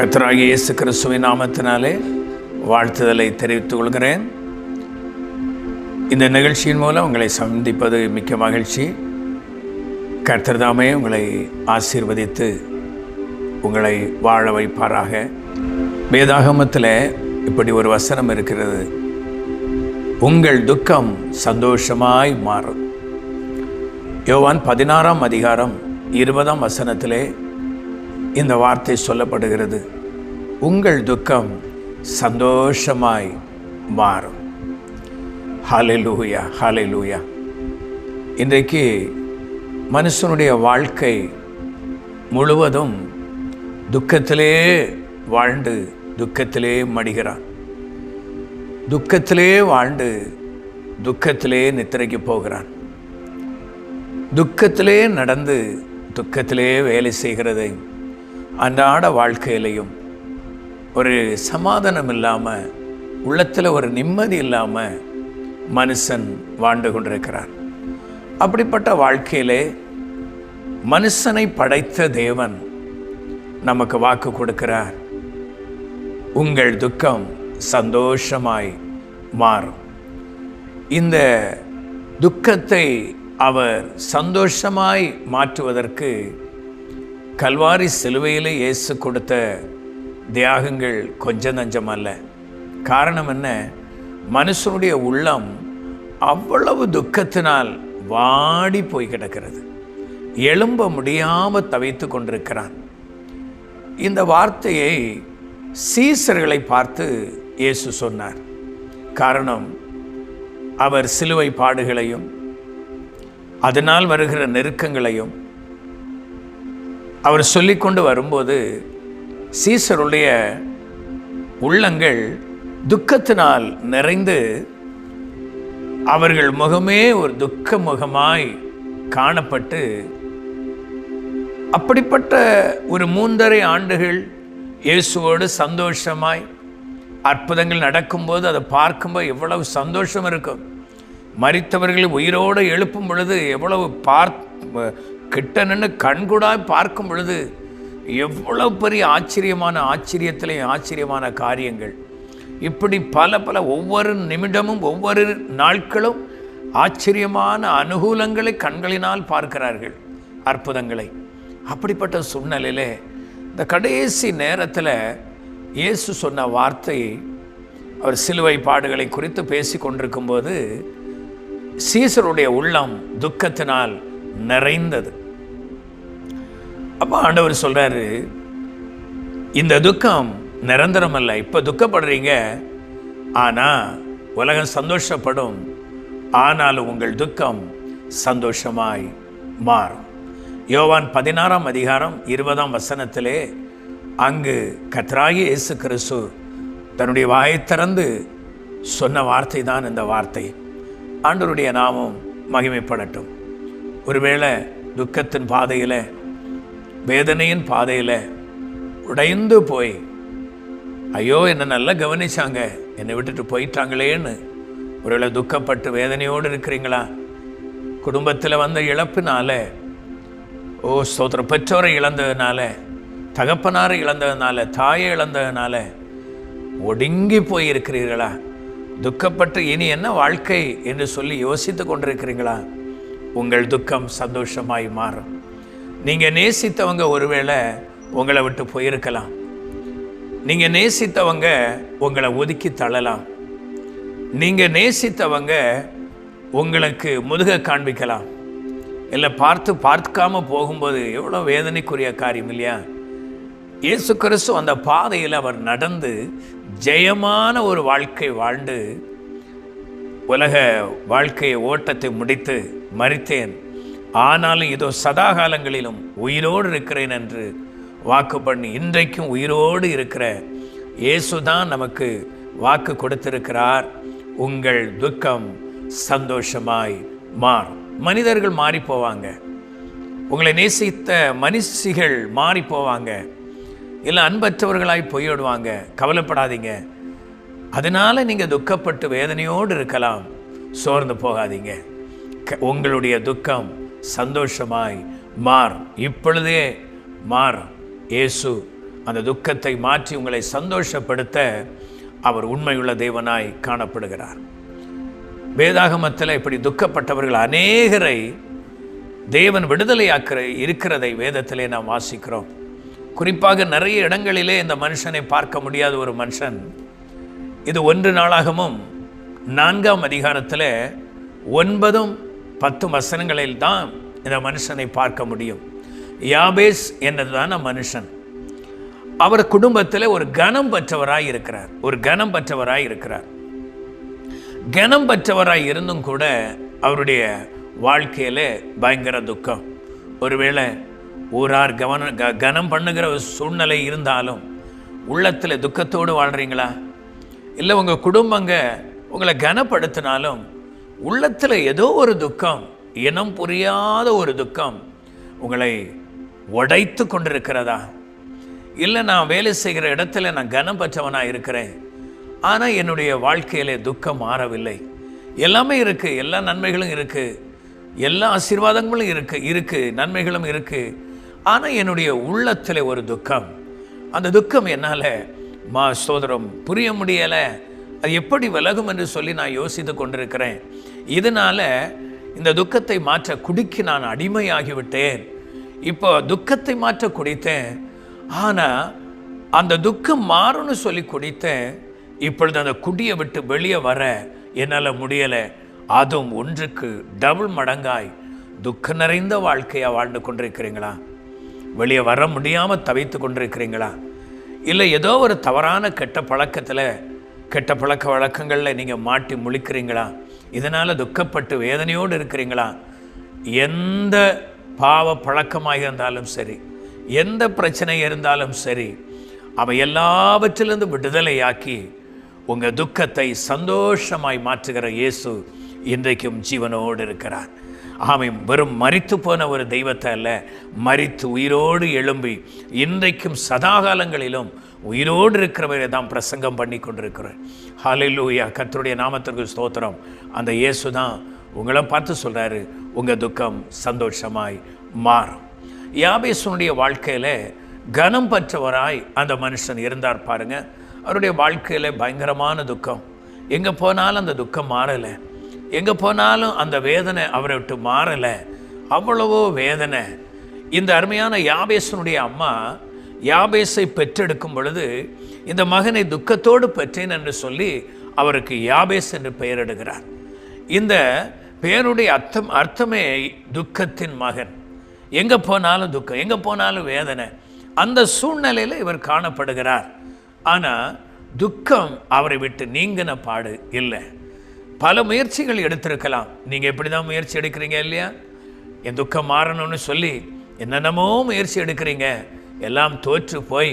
கர்த்தராகிய இயேசு கிறிஸ்துவின் நாமத்தினாலே வாழ்த்துதலை தெரிவித்துக் கொள்கிறேன். இந்த நிகழ்ச்சியின் மூலம் உங்களை சந்திப்பது மிக்க மகிழ்ச்சி. கர்த்தர் தாமே உங்களை ஆசீர்வதித்து உங்களை வாழ வைப்பாராக. வேதாகமத்தில் இப்படி ஒரு வசனம் இருக்கிறது, உங்கள் துக்கம் சந்தோஷமாய் மாறும். யோவான் 16ஆம் அதிகாரம் 20ஆம் வசனத்திலே இந்த வார்த்தை சொல்லப்படுகிறது, உங்கள் துக்கம் சந்தோஷமாய் மாறும். ஹல்லேலூயா, ஹல்லேலூயா. இன்றைக்கு மனுஷனுடைய வாழ்க்கை முழுவதும் துக்கத்திலே வாழ்ந்து துக்கத்திலே மடிகிறான். துக்கத்திலே வாழ்ந்து துக்கத்திலே நித்திரைக்கு போகிறான். துக்கத்திலே நடந்து துக்கத்திலே வேலை செய்கிறதை அன்றாட வாழ்க்கையிலையும் ஒரு சமாதானம் இல்லாமல், உள்ளத்தில் ஒரு நிம்மதி இல்லாமல் மனுஷன் வாழ்ந்து கொண்டிருக்கிறான். அப்படிப்பட்ட வாழ்க்கையிலே மனுஷனை படைத்த தேவன் நமக்கு வாக்கு கொடுக்கிறார், உங்கள் துக்கம் சந்தோஷமாய் மாறும். இந்த துக்கத்தை அவர் சந்தோஷமாய் மாற்றுவதற்கு கல்வாரி சிலுவையிலே இயேசு கொடுத்த தியாகங்கள் கொஞ்சம் நஞ்சம் அல்ல. காரணம் என்ன? மனுஷனுடைய உள்ளம் அவ்வளவு துக்கத்தினால் வாடி போய் கிடக்கிறது. எழும்ப முடியாமல் தவித்து கொண்டிருக்கிறான். இந்த வார்த்தையை சீசர்களை பார்த்து இயேசு சொன்னார். காரணம், அவர் சிலுவை பாடுகளையும் அதனால் வருகிற நெருக்கங்களையும் அவர் சொல்லிக்கொண்டு வரும்போது சீசருடைய உள்ளங்கள் துக்கத்தினால் நிறைந்து அவர்கள் முகமே ஒரு துக்க முகமாய் காணப்பட்டு, அப்படிப்பட்ட ஒரு 3.5 ஆண்டுகள் இயேசுவோடு சந்தோஷமாய் அற்புதங்கள் நடக்கும்போது அதை பார்க்கும்போது எவ்வளவு சந்தோஷம் இருக்கும். மரித்தவர்களை உயிரோடு எழுப்பும் பொழுது எவ்வளவு கிட்ட நின்று கண்கூடாய் பார்க்கும் பொழுது எவ்வளவு பெரிய ஆச்சரியத்திலேயும் ஆச்சரியமான காரியங்கள். இப்படி பல ஒவ்வொரு நிமிடமும் ஒவ்வொரு நாட்களும் ஆச்சரியமான அனுகூலங்களை கண்களினால் பார்க்கிறார்கள், அற்புதங்களை. அப்படிப்பட்ட சூழ்நிலையிலே இந்த கடைசி நேரத்தில் இயேசு சொன்ன வார்த்தை, அவர் சிலுவை பாடுகளை குறித்து பேசி கொண்டிருக்கும்போது சீசருடைய உள்ளம் துக்கத்தினால் நிறைந்தது. அப்போ ஆண்டவர் சொல்றாரு, இந்த துக்கம் நிரந்தரம் அல்ல. இப்போ துக்கப்படுறீங்க, ஆனால் உலகம் சந்தோஷப்படும். ஆனாலும் உங்கள் துக்கம் சந்தோஷமாய் மாறும். யோவான் 16ஆம் அதிகாரம் 20ஆம் வசனத்திலே அங்கு கர்த்தராகிய இயேசு கிறிஸ்து தன்னுடைய வாயை திறந்து சொன்ன வார்த்தை தான் இந்த வார்த்தை. ஆண்டவருடைய நாமம் மகிமைப்படட்டும். ஒருவேளை துக்கத்தின் பாதையில், வேதனையின் பாதையில் உடைந்து போய், ஐயோ என்னை நல்லா கவனிச்சாங்க, என்னை விட்டுட்டு போயிட்டாங்களேன்னு ஒருவேளை துக்கப்பட்டு வேதனையோடு இருக்கிறீங்களா? குடும்பத்தில் வந்த இழப்பினால, ஸ்தோத்திர, பெற்றோரை இழந்ததுனால, தகப்பனாரை இழந்ததுனால, தாயை இழந்ததுனால ஒடுங்கி போயிருக்கிறீர்களா? துக்கப்பட்டு இனி என்ன வாழ்க்கை என்று சொல்லி யோசித்து கொண்டிருக்கிறீங்களா? உங்கள் துக்கம் சந்தோஷமாய் மாறும். நீங்கள் நேசித்தவங்க ஒருவேளை உங்களை விட்டு போயிருக்கலாம். நீங்கள் நேசித்தவங்க உங்களை ஒதுக்கி தள்ளலாம். நீங்கள் நேசித்தவங்க உங்களுக்கு முதுக காண்பிக்கலாம். இல்லை பார்க்காம போகும்போது எவ்வளோ வேதனைக்குரிய காரியம் இல்லையா? இயேசு கிறிஸ்து அந்த பாதையில் அவர் நடந்து ஜெயமான ஒரு வாழ்க்கை வாழ்ந்து உலக வாழ்க்கையை ஓட்டத்தை முடித்து மரித்தேன், ஆனாலும் இதோ சதாகாலங்களிலும் உயிரோடு இருக்கிறேன் என்று வாக்கு பண்ணி இன்றைக்கும் உயிரோடு இருக்கிற இயேசு தான் நமக்கு வாக்கு கொடுத்திருக்கிறார், உங்கள் துக்கம் சந்தோஷமாய் மாறும். மனிதர்கள் மாறி போவாங்க, உங்களை நேசித்த மனுஷிகள் மாறி போவாங்க, இல்லை அன்பற்றவர்களாய் போய்விடுவாங்க. கவலைப்படாதீங்க. அதனால் நீங்கள் துக்கப்பட்டு வேதனையோடு இருக்கலாம். சோர்ந்து போகாதீங்க. உங்களுடைய துக்கம் சந்தோஷமாய் மாறும். இப்பொழுதே மாறும். இயேசு அந்த துக்கத்தை மாற்றி உங்களை சந்தோஷப்படுத்த அவர் உண்மையுள்ள தேவனாய் காணப்படுகிறார். வேதாகமத்தில் இப்படி துக்கப்பட்டவர்கள் அநேகரை தேவன் இருக்கிறதை வேதத்திலே நாம் வாசிக்கிறோம். குறிப்பாக நிறைய இடங்களிலே இந்த மனுஷனை பார்க்க முடியாத ஒரு மனுஷன். இது 1 நாளாகமும் 4ஆம் அதிகாரத்தில் 9-10 வசனங்களில் தான் இந்த மனுஷனை பார்க்க முடியும். யாபேஸ் என்னதுதான மனுஷன். அவர் குடும்பத்தில் ஒரு கனம் பெற்றவராய் இருக்கிறார். கனம் பெற்றவராய் இருந்தும் கூட அவருடைய வாழ்க்கையில் பயங்கர துக்கம். ஒருவேளை ஊரார் கனம் பண்ணுகிற ஒரு சூழ்நிலை இருந்தாலும் உள்ளத்தில் துக்கத்தோடு வாழ்கிறீங்களா? இல்லை உங்கள் குடும்பங்க உங்களை கனப்படுத்தினாலும் உள்ளத்தில் ஏதோ ஒரு துக்கம், இனம் புரியாத ஒரு துக்கம் உங்களை உடைத்து கொண்டிருக்கிறதா? இல்லை நான் வேலை செய்கிற இடத்துல நான் கனம் பெற்றவனாக இருக்கிறேன், ஆனால் என்னுடைய வாழ்க்கையிலே துக்கம் மாறவில்லை. எல்லாமே இருக்குது, எல்லா நன்மைகளும் இருக்குது, எல்லா ஆசீர்வாதங்களும் இருக்குது, நன்மைகளும் இருக்குது. ஆனால் என்னுடைய உள்ளத்தில் ஒரு துக்கம். அந்த துக்கம் என்னால் ஸ்தோத்திரம் புரிய முடியலை. அது எப்படி விலகும் என்று சொல்லி நான் யோசித்து கொண்டிருக்கிறேன். இதனால் இந்த துக்கத்தை மாற்ற குடிக்கு நான் அடிமையாகிவிட்டேன். இப்போ துக்கத்தை மாற்ற குடித்தேன், ஆனால் அந்த துக்கம் மாறும்னு சொல்லி குடித்தேன். இப்பொழுது அந்த குடியை விட்டு வெளியே வர என்னால் முடியலை. அதுவும் 1க்கு டபுள் மடங்காய் துக்கம் நிறைந்த வாழ்க்கையாக வாழ்ந்து கொண்டிருக்கிறீங்களா? வெளியே வர முடியாமல் தவித்து கொண்டிருக்கிறீங்களா? இல்லை ஏதோ ஒரு தவறான கெட்ட பழக்க வழக்கங்களில் நீங்கள் மாட்டி முழிக்கிறீங்களா? இதனால் துக்கப்பட்டு வேதனையோடு இருக்கிறீங்களா? எந்த பாவ பழக்கமாக இருந்தாலும் சரி, எந்த பிரச்சனை இருந்தாலும் சரி, அவை எல்லாவற்றிலிருந்து விடுதலையாக்கி உங்கள் துக்கத்தை சந்தோஷமாய் மாற்றுகிற இயேசு இன்றைக்கும் ஜீவனோடு இருக்கிறார். ஆமாம், வெறும் மரித்து போன ஒரு தெய்வத்தை அல்ல, மரித்து உயிரோடு எழும்பி இன்றைக்கும் சதாகாலங்களிலும் உயிரோடு இருக்கிறவரை தான் பிரசங்கம் பண்ணி கொண்டிருக்கிறேன். ஹல்லேலூயா, கர்த்தருடைய நாமத்திற்கு ஸ்தோத்திரம். அந்த இயேசு தான் உங்களை பார்த்து சொல்கிறாரு, உங்கள் துக்கம் சந்தோஷமாய் மாறும். யாபேசுனுடைய வாழ்க்கையில் கனம் பெற்றவராய் அந்த மனுஷன் இருந்தார் பாருங்க. அவருடைய வாழ்க்கையில் பயங்கரமான துக்கம். எங்கே போனாலும் அந்த துக்கம் மாறலை, எங்கே போனாலும் அந்த வேதனை அவரை விட்டு மாறலை. அவ்வளவோ வேதனை. இந்த அருமையான யாபேசனுடைய அம்மா யாபேசை பெற்றெடுக்கும் பொழுது இந்த மகனை துக்கத்தோடு பெற்றேன் என்று சொல்லி அவருக்கு யாபேஸ் என்று பெயரிடுகிறார். இந்த பெயருடைய அர்த்தமே துக்கத்தின் மகன். எங்கே போனாலும் துக்கம், எங்கே போனாலும் வேதனை. அந்த சூழ்நிலையில் இவர் காணப்படுகிறார். ஆனால் துக்கம் அவரை விட்டு நீங்கின பாடு இல்லை. பல முயற்சிகள் எடுத்திருக்கலாம். நீங்கள் எப்படி தான் முயற்சி எடுக்கிறீங்க இல்லையா? என் துக்கம் மாறணும்னு சொல்லி என்னென்னமோ முயற்சி எடுக்கிறீங்க, எல்லாம் தோற்று போய்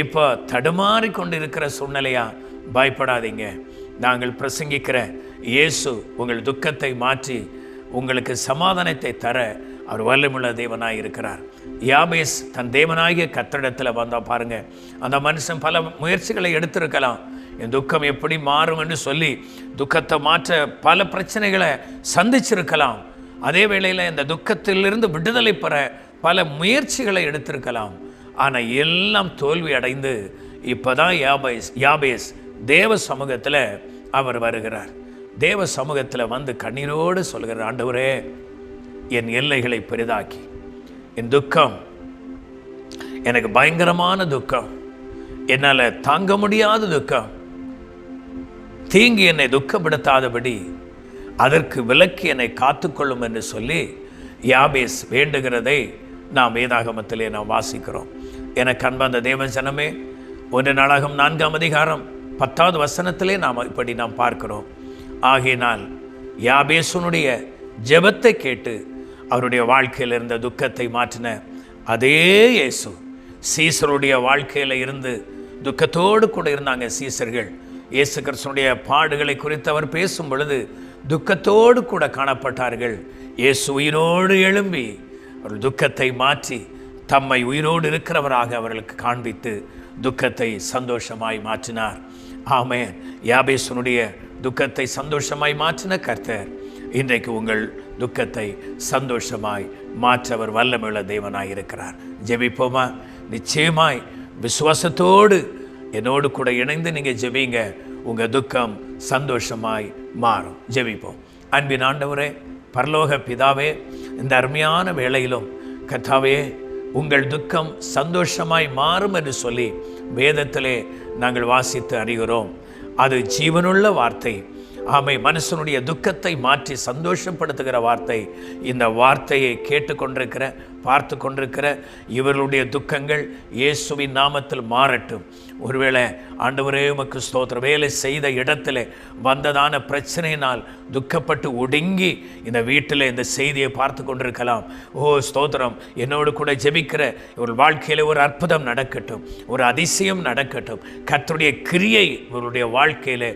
இப்போ தடுமாறி கொண்டு இருக்கிற சூழ்நிலையா? பயப்படாதீங்க. நாங்கள் பிரசங்கிக்கிற இயேசு உங்கள் துக்கத்தை மாற்றி உங்களுக்கு சமாதானத்தை தர அவர் வல்லமுள்ள தேவனாய் இருக்கிறார். யாபேஸ் தன் தேவனாகிய கர்த்தரிடத்தில் வந்தா பாருங்க. அந்த மனுஷன் பல முயற்சிகளை எடுத்திருக்கலாம். என் துக்கம் எப்படி மாறும் என்று சொல்லி துக்கத்தை மாற்ற பல பிரச்சனைகளை சந்திச்சிருக்கலாம். அதே வேளையில் இந்த துக்கத்திலிருந்து விடுதலை பெற பல முயற்சிகளை எடுத்திருக்கலாம். ஆனால் எல்லாம் தோல்வி அடைந்து இப்போதான் யாபேஸ் தேவ சமூகத்தில் அவர் வருகிறார். தேவ சமூகத்தில் வந்து கண்ணீரோடு சொல்கிறார், ஆண்டவரே, என் எல்லைகளை பெரிதாக்கி, என் துக்கம் எனக்கு பயங்கரமான துக்கம், என்னால் தாங்க முடியாத துக்கம், தீங்கு என்னை துக்கப்படுத்தாதபடி அதற்கு விலக்கி என்னை காத்துக்கொள்ளும் என்று சொல்லி யாபேஸ் வேண்டுகிறதை நாம் வேதாகமத்திலே நாம் வாசிக்கிறோம். எனக்கு அன்பார்ந்த தேவ ஜனமே, 1 நாளாகமம் 4ஆம் அதிகாரம் 10வது வசனத்திலே நாம் பார்க்கிறோம். ஆகையினால் யாபேசுனுடைய ஜெபத்தை கேட்டு அவருடைய வாழ்க்கையில் இருந்த துக்கத்தை மாற்றின அதே இயேசு சீசருடைய வாழ்க்கையில் இருந்து துக்கத்தோடு கூட இருந்தாங்க. சீசர்கள் இயேசு கிறிஸ்துவினுடைய பாடுகளை குறித்து அவர் பேசும் பொழுது துக்கத்தோடு கூட காணப்பட்டார்கள். இயேசு உயிரோடு எழும்பி அவர்கள் துக்கத்தை மாற்றி தம்மை உயிரோடு இருக்கிறவராக அவர்களுக்கு காண்பித்து துக்கத்தை சந்தோஷமாய் மாற்றினார். ஆமென். யாபேசுனுடைய துக்கத்தை சந்தோஷமாய் மாற்றின கர்த்தர் இன்றைக்கு உங்கள் துக்கத்தை சந்தோஷமாய் மாற்றவர் வல்லமையுள்ள தேவனாய் இருக்கிறார். ஜெபிப்போமா? நிச்சயமாய் விசுவாசத்தோடு என்னோடு கூட இணைந்து நீங்கள் ஜெபிங்க. உங்கள் துக்கம் சந்தோஷமாய் மாறும். ஜெபிப்போம். அன்பின் ஆண்டவரே, பரலோக பிதாவே, இந்த அருமையான வேளையிலும் கர்த்தாவே, உங்கள் துக்கம் சந்தோஷமாய் மாறும் என்று சொல்லி வேதத்திலே நாங்கள் வாசித்து அறிகிறோம். அது ஜீவனுள்ள வார்த்தை. ஆமை, மனுஷனுடைய துக்கத்தை மாற்றி சந்தோஷப்படுத்துகிற வார்த்தை. இந்த வார்த்தையை கேட்டுக்கொண்டிருக்கிற, பார்த்து கொண்டிருக்கிற இவர்களுடைய துக்கங்கள் இயேசுவின் நாமத்தில் மாறட்டும். ஒருவேளை ஆண்டவரே உமக்கு ஸ்தோத்திரம், வேலை செய்த இடத்துல வந்ததான பிரச்சனையினால் துக்கப்பட்டு ஒடுங்கி இந்த வீட்டில் இந்த செய்தியை பார்த்து கொண்டிருக்கலாம். ஓ ஸ்தோத்திரம், என்னோடு கூட ஜெபிக்கிற இவர்கள் வாழ்க்கையில் ஒரு அற்புதம் நடக்கட்டும், ஒரு அதிசயம் நடக்கட்டும். கர்த்தருடைய கிரியை இவருடைய வாழ்க்கையில்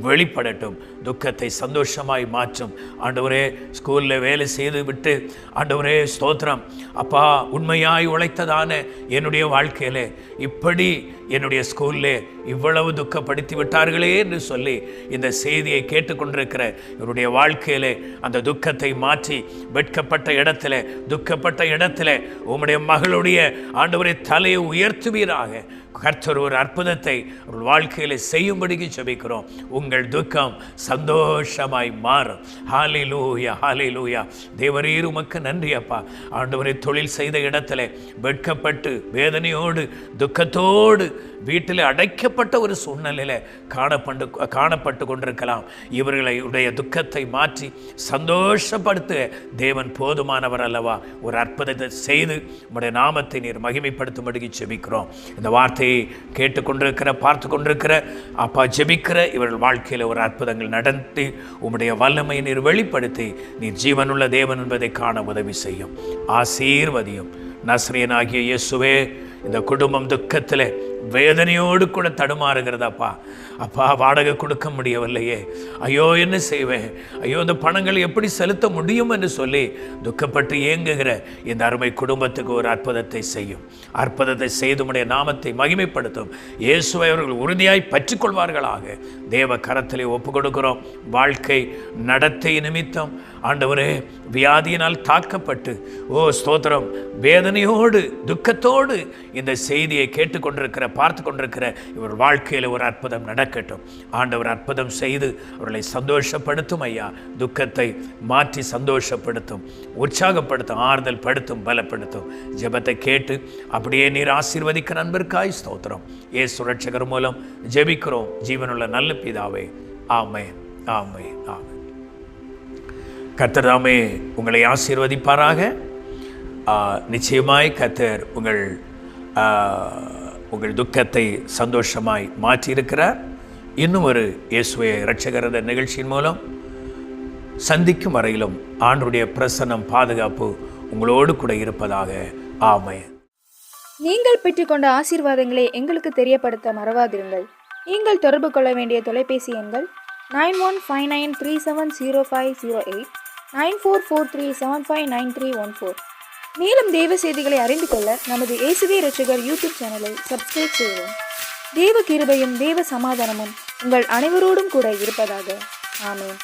வெளிப்படட்டும். துக்கத்தை சந்தோஷமாய் மாற்றும். ஆண்டவரே, ஸ்கூலில் வேலை செய்து விட்டு ஆண்டவரே ஸ்தோத்திரம், அப்பா உண்மையாய் உழைத்ததான என்னுடைய வாழ்க்கையில் இப்படி என்னுடைய ஸ்கூலில் இவ்வளவு துக்கப்படுத்தி விட்டார்களே என்று சொல்லி இந்த செய்தியை கேட்டுக்கொண்டிருக்கிற இவருடைய வாழ்க்கையிலே அந்த துக்கத்தை மாற்றி வெட்கப்பட்ட இடத்துல, துக்கப்பட்ட இடத்துல உம்முடைய மகளுடைய ஆண்டவரை தலையை உயர்த்துவீராக. கர்த்தர் ஒரு அற்புதத்தை ஒரு வாழ்க்கையில் செய்யும்படிக்கு ஜெபிக்கிறோம். உங்கள் துக்கம் சந்தோஷமாய் மாறும். ஹல்லேலூயா, ஹல்லேலூயா. தேவரீர் உமக்கு நன்றி அப்பா. ஆண்டவரை தொழில் செய்த இடத்துல வெட்கப்பட்டு வேதனையோடு துக்கத்தோடு வீட்டில் அடைக்கப்பட்ட ஒரு சூழ்நிலையில் காணப்பட்டு கொண்டிருக்கலாம். இவர்களுடைய துக்கத்தை மாற்றி சந்தோஷப்படுத்த தேவன் போதுமானவர் அல்லவா? ஒரு அற்புதத்தை செய்து உம்முடைய நாமத்தை நீர் மகிமைப்படுத்தும்படிக்கு ஜெபிக்கிறோம். இந்த வார்த்தையை கேட்டுக்கொண்டிருக்கிற, பார்த்து கொண்டிருக்கிற அப்பா, ஜெபிக்கிற இவர்கள் வாழ்க்கையில் ஒரு அற்புதங்கள் நடத்தி உம்முடைய வல்லமையை நீர் வெளிப்படுத்தி நீர் ஜீவனுள்ள தேவன் என்பதை காண உதவி செய்யும். ஆசீர்வதியும். நஸ்ரேயனாகிய இயேசுவே, இந்த குடும்பம் துக்கத்தில் வேதனையோடு கூட தடுமாறுகிறதாப்பா. அப்பா, வாடகை கொடுக்க முடியவில்லையே, ஐயோ என்ன செய்வேன், ஐயோ இந்த பணங்களை எப்படி செலுத்த முடியும் என்று சொல்லி துக்கப்பட்டு ஏங்குகிற இந்த அருமை குடும்பத்துக்கு ஒரு அற்புதத்தை செய்யும். அற்புதத்தை செய்து உம்முடைய நாமத்தை மகிமைப்படுத்தும். இயேசுவை அவர்கள் உறுதியாய் பற்றி கொள்வார்களாக தேவ கரத்திலே ஒப்பு கொடுக்கிறோம். வாழ்க்கை நடத்தை நிமித்தம் ஆண்டவரே வியாதியினால் தாக்கப்பட்டு ஓ ஸ்தோத்திரம் வேதனையோடு துக்கத்தோடு இந்த செய்தியை கேட்டுக்கொண்டிருக்கிற, பார்த்து கொண்டிருக்கிற இவர் வாழ்க்கையில் ஒரு அற்புதம் நடக்கட்டும். ஆண்டவர் அற்புதம் செய்து அவர்களை சந்தோஷப்படுத்தும் ஐயா. துக்கத்தை மாற்றி சந்தோஷப்படுத்தும், உற்சாகப்படுத்தும், ஆறுதல் படுத்தும், பலப்படுத்தும். ஜெபத்தை கேட்டு அப்படியே நீர் ஆசீர்வதிக்க நண்பர்க்காய் ஸ்தோத்திரம். இயேசு ரட்சகர் மூலம் ஜெபிக்கிறோம் ஜீவனுள்ள நல்ல பிதாவே. ஆமென், ஆமென், ஆமென். கர்த்தர் தாமே உங்களை ஆசீர்வதிப்பாராக. நிச்சயமாய் கர்த்தர் உங்கள் துக்கத்தை சந்தோஷமாய் மாற்றியிருக்கிறார். இன்னும் ஒரு இயேசுவை இரட்சகரத நிகழ்ச்சியின் மூலம் சந்திக்கும் வரையிலும் ஆண்டவருடைய பிரசன்னம், பாதுகாப்பு உங்களோடு கூட இருப்பதாக. ஆமென். நீங்கள் பெற்றுக்கொண்ட ஆசீர்வாதங்களை எங்களுக்கு தெரியப்படுத்த மறவாதிருங்கள். நீங்கள் தொடர்பு கொள்ள வேண்டிய தொலைபேசி எண்கள் 9159370508, 9443759314. மேலும் தேவ செய்திகளை அறிந்து கொள்ள நமது இயேசுவே இரட்சகர் யூடியூப் சேனலை சப்ஸ்கிரைப் செய்வோம். தேவ கிருபையும் தேவ சமாதானமும் உங்கள் அனைவரோடும் கூட இருப்பதாக. ஆமென்.